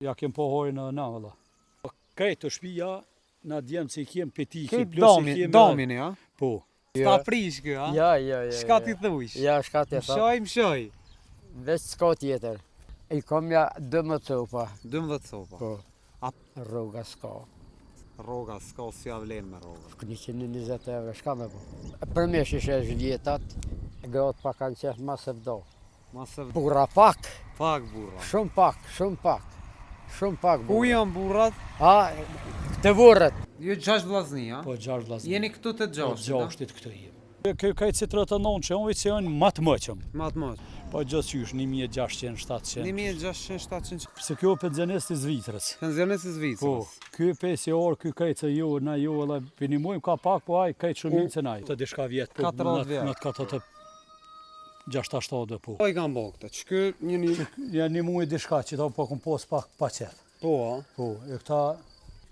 Ja kem po hojë në valla. Këtë të shpija, na djemë që i kem petike, Këtë domin, ja? Po. Sta prish kë, ha? Ja. Shka ti thush? Ja, shka ti thush. Mshoj. Veç s'ka tjetër. I kom ja 12 copa. 12 copa. Po. A rroga s'ka. Rroga s'ka, si ja vlen me rroga. 120 euro, shka me po. Për me shishe zhvjetat, gratë pa kanë qef ma se vdo. Burra pak. Pak burra. Shumë pak. Shumë pak burra. Ku janë burrat? A, të burrat. Jo 6 vllazni, ha? Po 6 vllazni. Jeni këtu të 6. 6 këtu jemi. Kaj që 39 që onë që janë matë mëqëm. Matë mëqëm. Po gjithësysh 1600, 700. 1600, 700. Se kjo pensionist i Zvicrës. Pensionist i Zvicrës. Po, ky 5 orë, ky kaj që jo, na jo, edhe pinimojmë ka pak, po aj kaj shumim që naj. Të dishka vjetë, po, 40 vjetë. Në të katë të 6-7 po. Po i kanë bëgë këtë, që kë një... Ja një muaj dishka që ta po kom pos pak pa qef. Po, a? Po, e këta...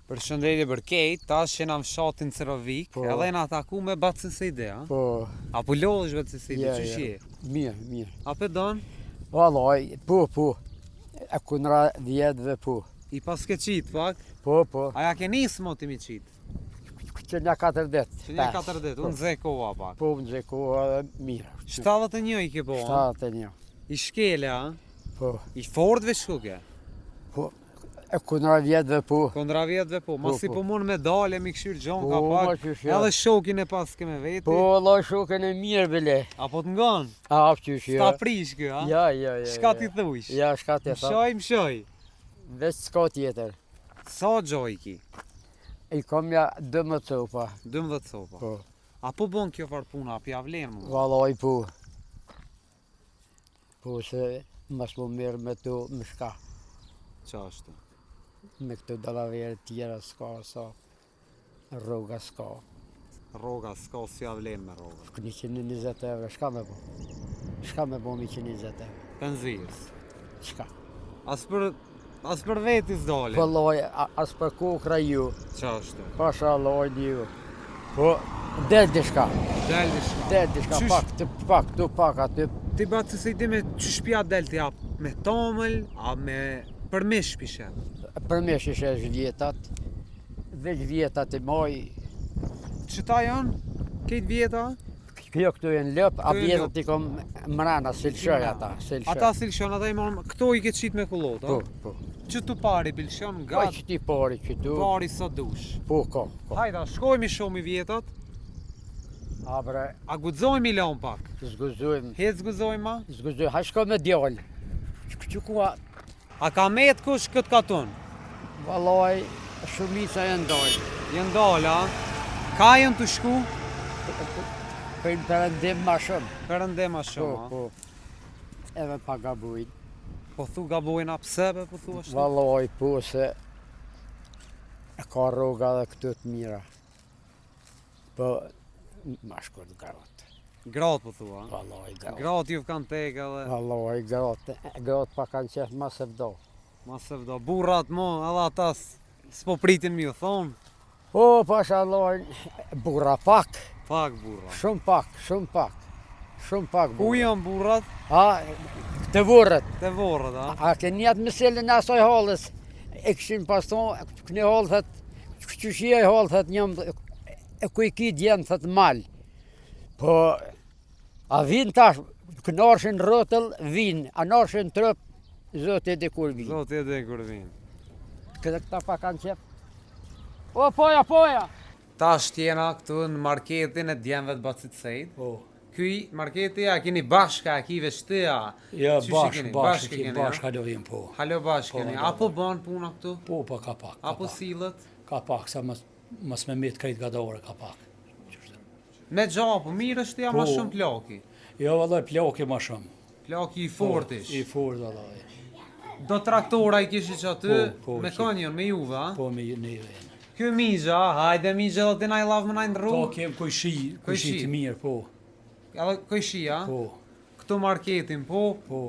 Për shëndetje për kejt, tash që na fshatin Cerovik, edhe na ataku me Bacës e ide, a? Po. Apo lodhësh Bacës e ide, që shje? Mirë. A pe don? Valoj, po. E kunra vjetëve po. I pas ke qit pak? Po. A ja ke nisë mo ti mi qit? Që një 40. Që një 40, unë zhe koha pak. Po, unë zhe koha mirë. 71 i ke po? 71. I shkele, a? Po. I fordve shkuke? Po. E kundra vjetëve po. Kundra vjetëve po, mas si po mund medalje, mi këshyrë gjonë ka pak, Po, edhe shokin e pas keme veti. Po, la shokin e mirë bile. Apo të ngon? A, qysh, Sta prish kë, a? Ja. Shka ti thush? Ja, shka ti thush. Mshoj. Veç s'ka tjetër. Sa gjoj ki? I kom ja 12 copa. 12 copa? Po. A po bon kjo farë puna, api ja vlenë mu? Valoj po. Po se mas më mirë me tu më shka. Qa është? Me këto dalavere tjera s'ka, rroga s'ka. Rroga s'ka, si ja vlenë me rroga. 120 euro, shka me bo? Shka me bo 120 euro? Penzijës? Shka? As për vetis dole? Po loj, as për kokra ju. Qa është? Pasha loj ju. Po, del dishka. Del dishka? Del dishka, pak aty. Ti batë se i di me që shpja del t'i hap me tomël, a me përmish pishet? Përmish ishe vjetat, veç vjetat i moj. Qëta janë? Kejt vjeta? Kjo këtu jenë lëp, a vjetat i kom mrena, silshoj ata. Ata silshon, ata i marrë, këto i ke qit me kullot, a? Po. Që tu pari pilshon nga? Po, që ti pari këtu. Pari sa dush. Po, ko. Hajda, shkojmë i shumë i vjetat. A bre. A gudzojmë i lanë pak? Zguzojmë. Hetë zguzojmë ma? Zguzojmë, ha shko me djallë. Që kua? A ka met kush këtë katon? Valoj, shumica e ndalë. Jë ndalë, a? Ka jënë të shku? Për përëndim ma shumë. Përëndim ma shumë, a? Po. Edhe pa gabujnë. Po thu gabojnë a pse, po thu ashtu? Valoj, po se ka rroga dhe këtu të mira. Po, ma shkurt gratë. Gratë po thua? Valoj, gratë. Gratë ju kanë teka dhe... Valoj, gratë pa kanë qef ma se vdo. Ma se vdo. Burrat mo, edhe ata s'po pritin mi u thonë? O, pasha lojnë, burra pak. Pak burra. Shumë pak burra. Ku janë burrat? A, të vorët. Të vorët, a? A ke njëtë mësillin e asoj halës. E këshin pas tonë, këne halë thët, qëshia e halë thët njëm, e ku i ki djenë thët malë. Po, a vinë tash, kënarshin rëtëll, vinë, a narshin trëp, zotë edhe kur vinë. Zotë edhe kur vinë. Këta pa kanë qep. O, poja! Tash tjena këtu në marketin e djemve të Bacit Sejt. Po. Kuj marketi, a keni bashka, a ki veshtia? Ja, bashkë halojim po. Halo bashkë keni. Apo ban puna këtu? Po, ka pak. Apo silët? Ka pak, sa mas me met krejt gadore ka pak. Me gjapu, mirë është ja ma shumë plaki? Jo, vallaj, plaki ma shumë. Plaki i fortish? I fort, vallaj. Do traktora i kishi që aty, me Po, kanjon, me juve, a? Po, me neve. Kjo migja, hajde migja dhe të na i lavë më najnë në Ta rrugë? kem kojshi të mirë, po. Edhe kojshia? Po. Këtu marketin, po? Po.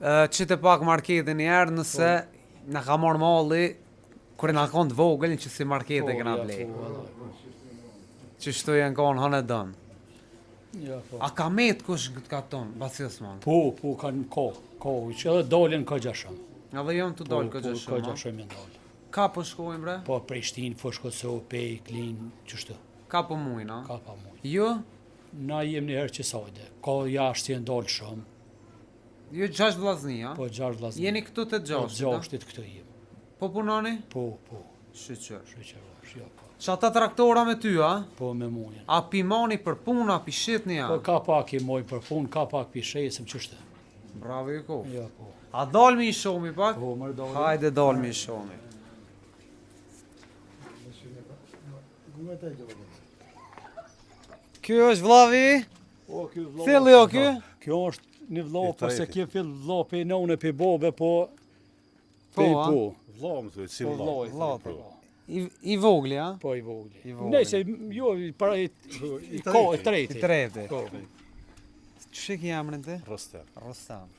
Qite pak marketin njerë nëse në ka marrë malli, kërë në kanë të vogël që si markete këna blej. Që shtu jenë kanë hënë e dënë. Ja, po. A ka metë kush këtë katon, Baci Osman? Po, kanë ka, që edhe dalin ka gjashëm. Edhe jam të dalë këtë Ka shumë. shumë ndalë. Ka po shkojmë bre? Po Prishtinë, Foshkosovë, Pej, Klin, çështë. Ka po mujna. Ka pa mujë. Jo? Na jem një herë që sajde. Ka jashtë që ndalë shumë. Jo 6 vllazni, a? Po 6 vllazni. Jeni këtu të Po 6. 6 këtu jem. Po punoni? Po. Shqyqër. Shoqërosh, jo po. Qa ta traktora me ty, a? Po me mujën. A pimani për puna, pi shitni, a? Po ka pak i moj për punë, ka pak pishesëm çështë. Bravo i ko. Jo po. A dalmi i shomi pak? Po më dalë. Hajde dalmi i shomi. Kjo është vllavi? O ky vëlla. Cili o ky? Kjo është një vëlla, po se treti. kjo fill vëlla pe none pe bobe, po Po, pe a? po. Vlla më thuaj, si Po vlla. vëlla. Vlla, Po. I vogli, a? Po i vogli. I vogli. Nëse jo para i ko e treti. I treti. Po. Që ki emrin ti? Rostem. Rostam.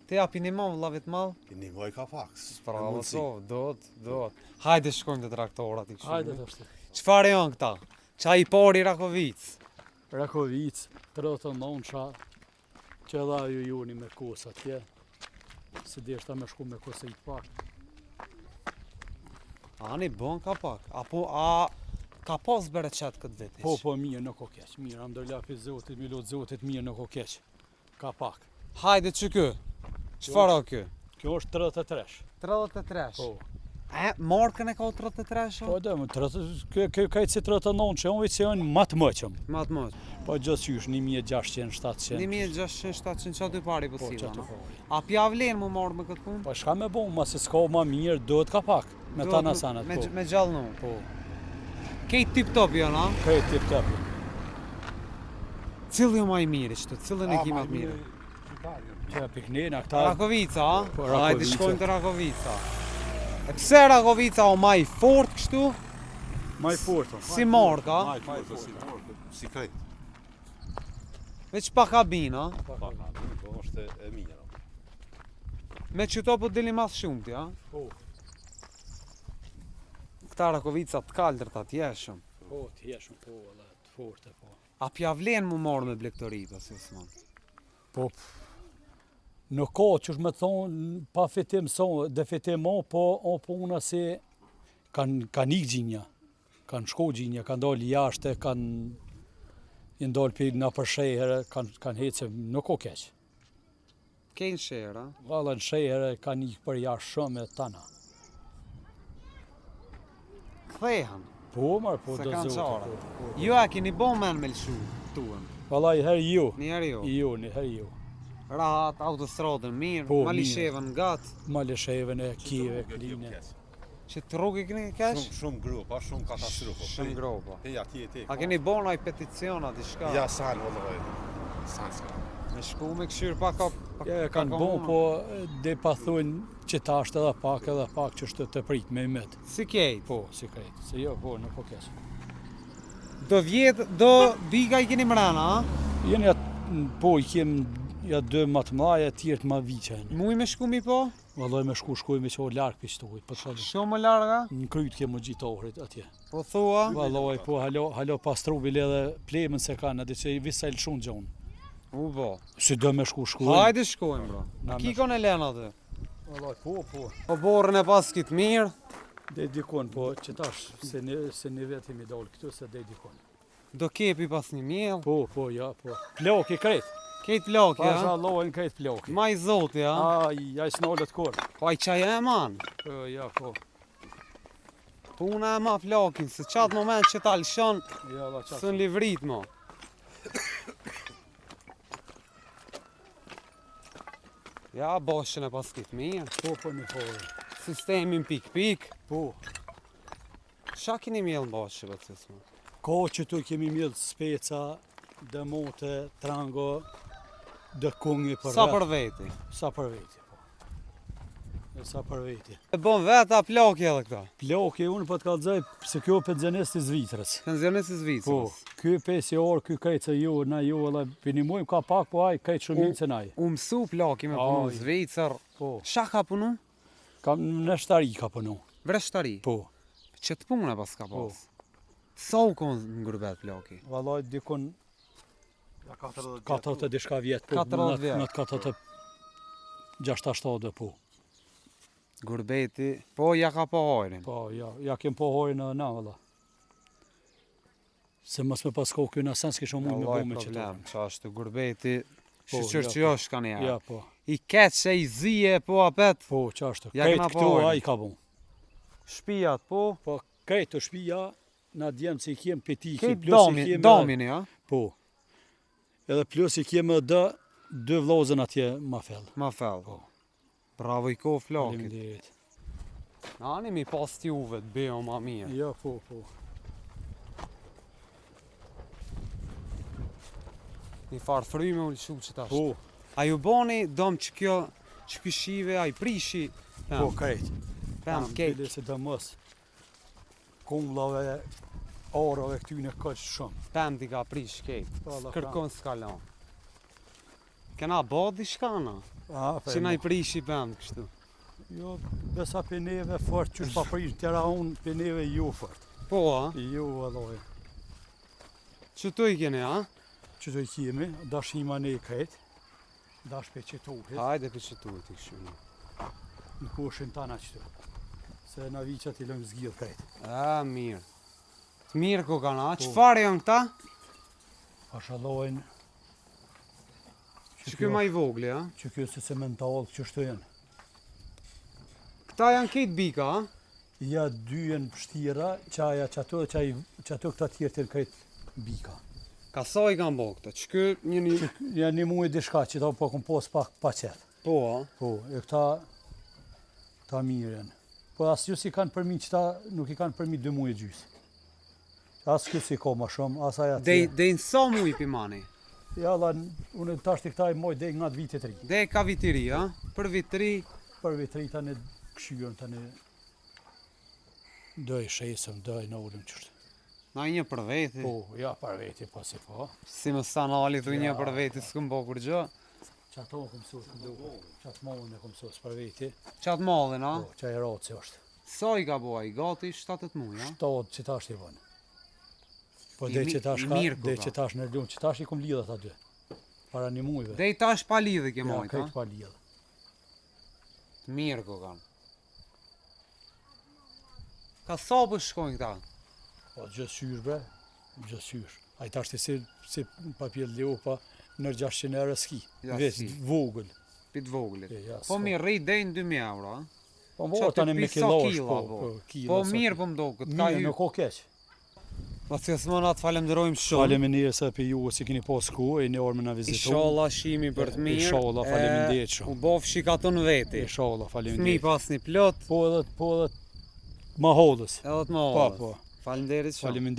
Ti api një mon vllavit mal? I nimoj ka pak. Bravo, so, do. Hajde shkojmë të traktorat i kështu. Hajde të është. Çfarë janë këta? Qa i pari Rakovic? Rakovic, 39 qa, që dha ju juni me kosa tje. Se deshta me shku me kosa i pak. Ani bon ka pak. Apo a ka pas bere qatë këtë vetish? Po mirë nuk o keq. Mirë, amdërlapi zotit, mi lot zotit, mirë nuk o keq. Ka pak. Hajde që kë? Çfarë o kë? Kjo është 33. 33. Po. Markën e ka 33 Po dhe më 30, kjo ka i si 39 që unë që janë matë mëqëm. Matë mos. Po gjithë qysh, 1600, 700. 1600-700 qa dy pari Po, posiva, që të no? pari. A pja vlen mu marrë me këtë punë? Po shka me bo, ma se s'ka ma mirë, do të ka pak. Me ta nasanat, po. Me gjallënu. Po, Kejt tip top jo, na? kaj tip tëpi. Cili jo ma i mirë qëtë? Cilën e ki ma të mirë? Që piknina, këta... Rakovica, a? Po, Hajde Rakovica. shkojnë të Rakovica. E pse Rakovica o ma i fort kështu? Ma i fortë. Si marka? Si krejt. Veç pa kabina. Po është e mirë. Me qëto po dili mas shumë ti, a? Po, Këta Rakovica të kaldër të atjeshëm. po, t'jeshëm, po, edhe të fortë, po. A pja vlen mu marrë me blektorita, si s'mon? Po, në ka që është me thonë, pa fitim son, dhe fitim o, po, po una si kanë ikë gjinja, kanë shko gjinja, kanë dalë jashtë, kanë ndalë për nga për shejherë, kanë hecë, nuk o keq. Kejnë shera. Valla në shejherë kanë ikë për jashtë shumë e tana. Kthehan. Po, marë, po, Se do kanë zotë. qara. Po. Ju a keni bo men me lëshu tuën. Valla i herë ju, Njerë jo. një herë ju. Rahat, autostradën mirë, Po, Malishevën gatë. Maleshevën e Kieve, Kline. Që të rrugë keni kesh? Shumë grupa, shumë katastrofë. Shumë gropa. Te atje te. A keni bo naj peticiona diçka? Ja san vallai. San ska. Me shku me këshyrë pa Ja, kanë bon, po dhe pa thunë që ta është edhe pak që është të prit me imet. Si kejt. Po, si krejt, se jo, po, nuk po kesh. Do vjetë, do biga i keni mrena, a? Jeni atë, po, i kem ja dy më të mëdha, tjerë më viçen. Muj me shku mi po? Vallai me shkojmë që o larg pistoj, po çfarë? Shumë më larga? Në kryt kemo gjitorit atje. Po thua? Vallai po halo pas trubil edhe plemën se kanë, atë që i visel shumë gjon. U bo. Si do me shkojmë. Hajde shkojmë, bro. Na Ki me- kon e len aty? Vallai po. Po borën e pas kitë mirë. Dhe dikon, po që tash se ne vetim i dal këtu se dhe dikon. Do kepi pas një mjell. Po, ja, po. Plok i krejt. Kejt plaki, Pasha a? Allahën krejt plok. Ma i zoti, a? Ai s'nolët kur. Po ai qaj e man. Po, ja, po. Puna e ma plakin, se qatë moment që ta lëshon, Ja, la çfarë. sën livrit mo. Ja, boshën e pas kitë mirë. Po, në forë. Sistemin pik-pik. Po. Qa keni mjellë boshë, për të sëmë? Ko që tu kemi mjellë speca, dhe mote, trango, dhe kungi për Sa vet. për veti? Sa për veti, po. E sa për veti. E bon veta plaki edhe këta. Ploki unë po të kallëzoj se kjo penzionist i Zvitrës. Penzionis i Po, Zvicrës. ky 5 orë, ky krejtë ju, na ju edhe pinimojmë ka pak, po ai krejtë shumë mirë se naj. U mësu plaki me punu Aj. Zvicër. Po, Qa ka punu? kam në shtari ka punu. Vreshtari. Po, Që të puna pas ka Po. pas. Sa u konë në grubet plaki? vallaj dikon Ja 40 ka të diçka vjetë, po, 40 vjet. në të ka të 6-7 po. Gurbeti, po ja ka pa hajrin. Po, ja kem po hojnë në na, valla. Se mos me pasko kjo në sens kishë mund me bo me qëto. Problem, që është gurbeti, Po, shqyr ja, që është ka njerë. Ja, po. I keqe, i zije, po apet. Po, që është. Ja kena Kajtë po këtu hojnë. a i ka bon. Shpijat, po. Po, kajtë të shpija, na djemë që i kem peti, Këtë damini, ja? Po. Edhe plus i kem edhe dy vllozën atje ma fell. Ma fell. Po. Bravo i ko flakit. Faleminderit. Ani mi pas t'juve të bejo ma mirë. Ja, po, po. Një farë fryme u lëshu që tash. Po, A ju boni dom që kjo, që ky shive, a i prishi. po, kajtë. Pem, kejt. Bile se të mos kumllave, arave këtyne këtë shumë. Pem t'i ka prish kejt. Valla, Kërkon s'ka lan. Kena ba diçka na. A, Që na i prishi pem kështu. Jo, besa për neve fort, që pa prish në tjera unë për neve jo fort. Po, a? Jo, vallaj. Që tu i keni, a? Që të i kemi, dashima ne këtë, dash për qëtohit, Hajde për që tu i t'i kështu. në koshin tana qëtu. Se na viqat i lëmë zgjidh këtë. A, mirë. Të mirë ko kana, Po. qëfar janë këta? Pashallojnë, Që kjo ma i vogli, a? që kjo se cemental, që shtu janë. Këta janë kejt bika, a? Ja dy janë pështira, qaja qato dhe qato këta tjerë të këtë bika. Ka sa i kanë bo këta? Që kjo një... Ja një muaj dishka që ta po kom pos pak pa qef. Po, a? Po, e këta mirë janë. Po asë ju si kanë përmi qëta, nuk i kanë përmi 2 muaj gjysë. Asë kjo si ka ma shumë, asaj atje. Dej në sa mu i pimani? Ja, la, unë tash të këta i moj dhe nga të vitit 3. Dej ka vitiri, a? Për vitiri, Për vitri tani këshyrën tani doj shesëm, doj në ullëm qështë. na një për veti. Po, ja, për veti, po si po. Si më sanali thu një Ja. për veti, s'këm bo kur gjë. Që ato këmë sos, që atë mohën e këmë sos për veti, Qatë mallin, a? po, që e ratë që është. Sa i ka bo i gati 7 muaj, a? Shtatë që tash t'i vënë. Po I dhe mi- që tash i ka, mirë ku dhe ka. që tash në lumë, që tash i kom lidhët aty. Para një mujve. Dej tash pa lidhe ke Ja, mojt, a? këtë pa lidhë. Të mirë ku kanë. Ka sa për shkojnë këta? Po, gjithë syrë bre, gjithë syrë. A i tash të si papir Leopa në 600 euro ski. Ja, Veç, ski. vogël. Pit voglit. Ja, Po s'ka. mirë, rri dej në 2000 euro, a? Po Qa më tani ti me pi sa kilosh, kila, po, po. po, kila. Po sa mirë ki- po më do këtë ka Mirë, ju. nuk o keq. Po të s'mona të falemderojmë shumë. Faleminderit se për ju si keni pas ku, e një orë me na vizitu. Inshallah shimi për të mirë. Inshallah, faleminderit shumë. U bof shikaton veti. Inshallah, Fmi faleminderit. pas një plot, Po edhe ma hollës. edhe të më Po, hodhës. po. Faleminderit shumë. Faleminderit